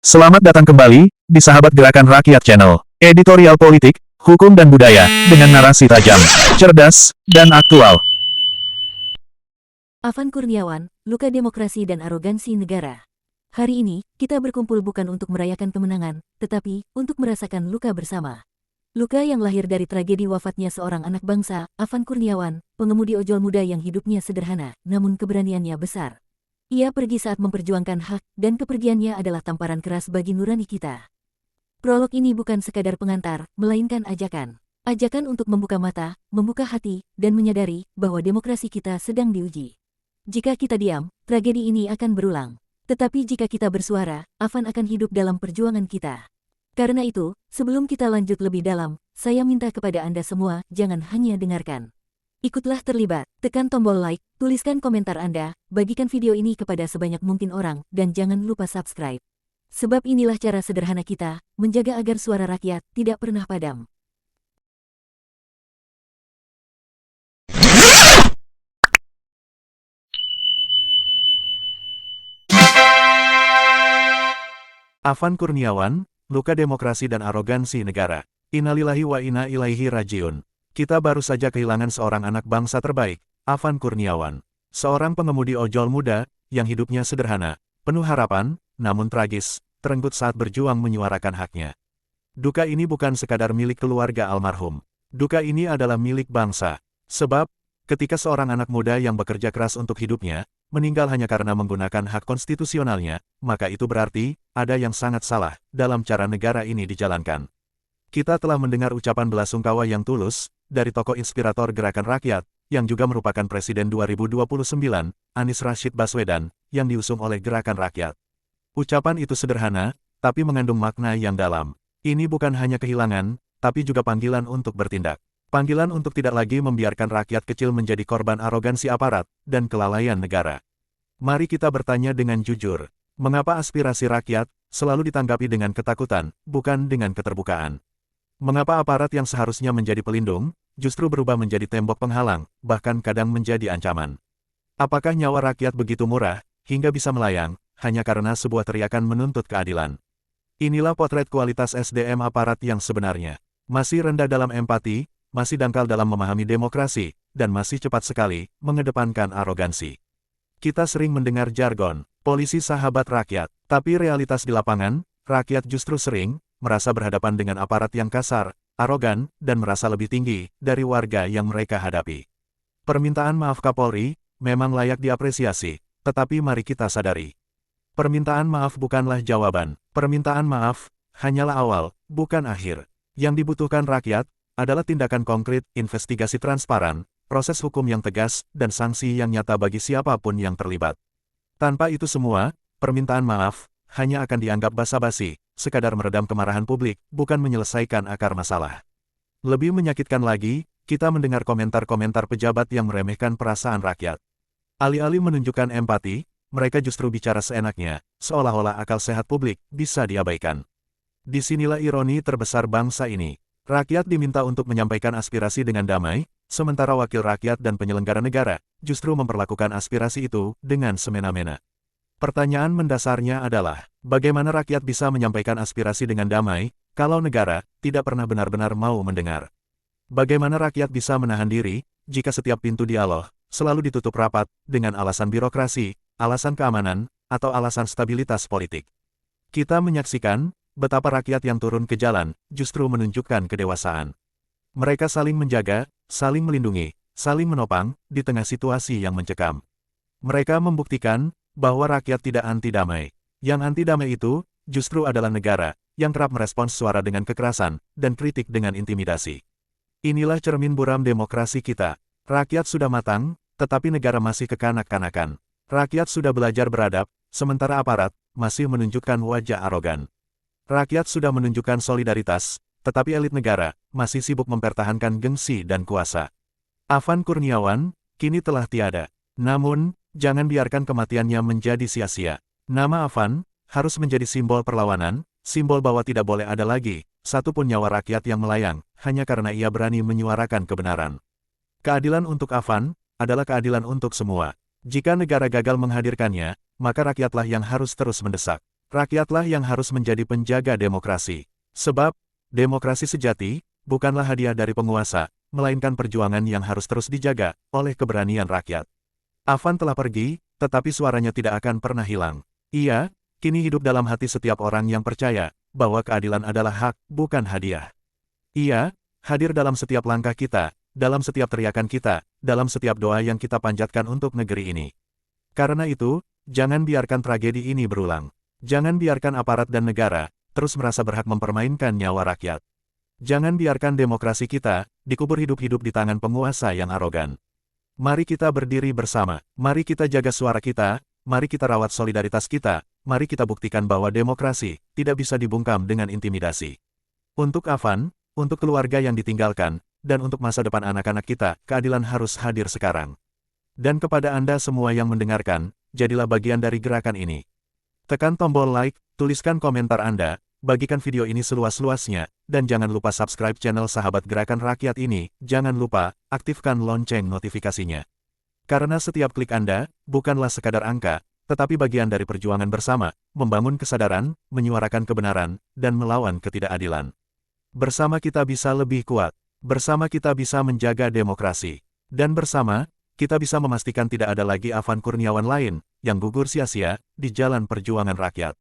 Selamat datang kembali di Sahabat Gerakan Rakyat Channel. Editorial politik, hukum dan budaya, dengan narasi tajam, cerdas, dan aktual. Afan Kurniawan, luka demokrasi dan arogansi negara. Hari ini, kita berkumpul bukan untuk merayakan kemenangan, tetapi untuk merasakan luka bersama. Luka yang lahir dari tragedi wafatnya seorang anak bangsa, Afan Kurniawan, pengemudi ojol muda yang hidupnya sederhana, namun keberaniannya besar. Ia pergi saat memperjuangkan hak, dan kepergiannya adalah tamparan keras bagi nurani kita. Prolog ini bukan sekadar pengantar, melainkan ajakan. Ajakan untuk membuka mata, membuka hati, dan menyadari bahwa demokrasi kita sedang diuji. Jika kita diam, tragedi ini akan berulang. Tetapi jika kita bersuara, Afan akan hidup dalam perjuangan kita. Karena itu, sebelum kita lanjut lebih dalam, saya minta kepada Anda semua, jangan hanya dengarkan. Ikutlah terlibat, tekan tombol like, tuliskan komentar Anda, bagikan video ini kepada sebanyak mungkin orang, dan jangan lupa subscribe. Sebab inilah cara sederhana kita, menjaga agar suara rakyat tidak pernah padam. Afan Kurniawan, luka demokrasi dan arogansi negara. Innalillahi wa inna ilaihi rajiun. Kita baru saja kehilangan seorang anak bangsa terbaik, Afan Kurniawan. Seorang pengemudi ojol muda, yang hidupnya sederhana, penuh harapan, namun tragis, terenggut saat berjuang menyuarakan haknya. Duka ini bukan sekadar milik keluarga almarhum. Duka ini adalah milik bangsa. Sebab, ketika seorang anak muda yang bekerja keras untuk hidupnya, meninggal hanya karena menggunakan hak konstitusionalnya, maka itu berarti, ada yang sangat salah, dalam cara negara ini dijalankan. Kita telah mendengar ucapan belasungkawa yang tulus, dari tokoh inspirator gerakan rakyat, yang juga merupakan Presiden 2029, Anies Rashid Baswedan, yang diusung oleh gerakan rakyat. Ucapan itu sederhana, tapi mengandung makna yang dalam. Ini bukan hanya kehilangan, tapi juga panggilan untuk bertindak. Panggilan untuk tidak lagi membiarkan rakyat kecil menjadi korban arogansi aparat, dan kelalaian negara. Mari kita bertanya dengan jujur, mengapa aspirasi rakyat, selalu ditanggapi dengan ketakutan, bukan dengan keterbukaan? Mengapa aparat yang seharusnya menjadi pelindung, justru berubah menjadi tembok penghalang, bahkan kadang menjadi ancaman? Apakah nyawa rakyat begitu murah, hingga bisa melayang, hanya karena sebuah teriakan menuntut keadilan? Inilah potret kualitas SDM aparat yang sebenarnya. Masih rendah dalam empati, masih dangkal dalam memahami demokrasi, dan masih cepat sekali mengedepankan arogansi. Kita sering mendengar jargon, polisi sahabat rakyat, tapi realitas di lapangan, rakyat justru sering merasa berhadapan dengan aparat yang kasar, arogan, dan merasa lebih tinggi dari warga yang mereka hadapi. Permintaan maaf Kapolri memang layak diapresiasi, tetapi mari kita sadari. Permintaan maaf bukanlah jawaban, permintaan maaf hanyalah awal, bukan akhir. Yang dibutuhkan rakyat adalah tindakan konkret, investigasi transparan, proses hukum yang tegas, dan sanksi yang nyata bagi siapapun yang terlibat. Tanpa itu semua, permintaan maaf hanya akan dianggap basa-basi, sekadar meredam kemarahan publik, bukan menyelesaikan akar masalah. Lebih menyakitkan lagi, kita mendengar komentar-komentar pejabat yang meremehkan perasaan rakyat. Alih-alih menunjukkan empati, mereka justru bicara seenaknya, seolah-olah akal sehat publik bisa diabaikan. Disinilah ironi terbesar bangsa ini. Rakyat diminta untuk menyampaikan aspirasi dengan damai, sementara wakil rakyat dan penyelenggara negara justru memperlakukan aspirasi itu dengan semena-mena. Pertanyaan mendasarnya adalah, bagaimana rakyat bisa menyampaikan aspirasi dengan damai, kalau negara tidak pernah benar-benar mau mendengar? Bagaimana rakyat bisa menahan diri, jika setiap pintu dialog selalu ditutup rapat, dengan alasan birokrasi, alasan keamanan, atau alasan stabilitas politik? Kita menyaksikan betapa rakyat yang turun ke jalan justru menunjukkan kedewasaan. Mereka saling menjaga, saling melindungi, saling menopang, di tengah situasi yang mencekam. Mereka membuktikan bahwa rakyat tidak anti damai. Yang anti damai itu, justru adalah negara, yang kerap merespons suara dengan kekerasan, dan kritik dengan intimidasi. Inilah cermin buram demokrasi kita. Rakyat sudah matang, tetapi negara masih kekanak-kanakan. Rakyat sudah belajar beradab, sementara aparat masih menunjukkan wajah arogan. Rakyat sudah menunjukkan solidaritas, tetapi elit negara masih sibuk mempertahankan gengsi dan kuasa. Afan Kurniawan kini telah tiada. Namun, jangan biarkan kematiannya menjadi sia-sia. Nama Afan harus menjadi simbol perlawanan, simbol bahwa tidak boleh ada lagi satupun nyawa rakyat yang melayang, hanya karena ia berani menyuarakan kebenaran. Keadilan untuk Afan adalah keadilan untuk semua. Jika negara gagal menghadirkannya, maka rakyatlah yang harus terus mendesak. Rakyatlah yang harus menjadi penjaga demokrasi. Sebab, demokrasi sejati, bukanlah hadiah dari penguasa, melainkan perjuangan yang harus terus dijaga oleh keberanian rakyat. Afan telah pergi, tetapi suaranya tidak akan pernah hilang. Ia, kini hidup dalam hati setiap orang yang percaya bahwa keadilan adalah hak, bukan hadiah. Ia, hadir dalam setiap langkah kita, dalam setiap teriakan kita, dalam setiap doa yang kita panjatkan untuk negeri ini. Karena itu, jangan biarkan tragedi ini berulang. Jangan biarkan aparat dan negara terus merasa berhak mempermainkan nyawa rakyat. Jangan biarkan demokrasi kita dikubur hidup-hidup di tangan penguasa yang arogan. Mari kita berdiri bersama, mari kita jaga suara kita, mari kita rawat solidaritas kita, mari kita buktikan bahwa demokrasi tidak bisa dibungkam dengan intimidasi. Untuk Afan, untuk keluarga yang ditinggalkan, dan untuk masa depan anak-anak kita, keadilan harus hadir sekarang. Dan kepada Anda semua yang mendengarkan, jadilah bagian dari gerakan ini. Tekan tombol like, tuliskan komentar Anda, bagikan video ini seluas-luasnya, dan jangan lupa subscribe channel Sahabat Gerakan Rakyat ini, jangan lupa, aktifkan lonceng notifikasinya. Karena setiap klik Anda, bukanlah sekadar angka, tetapi bagian dari perjuangan bersama, membangun kesadaran, menyuarakan kebenaran, dan melawan ketidakadilan. Bersama kita bisa lebih kuat, bersama kita bisa menjaga demokrasi, dan bersama, kita bisa memastikan tidak ada lagi Afan Kurniawan lain, yang gugur sia-sia, di jalan perjuangan rakyat.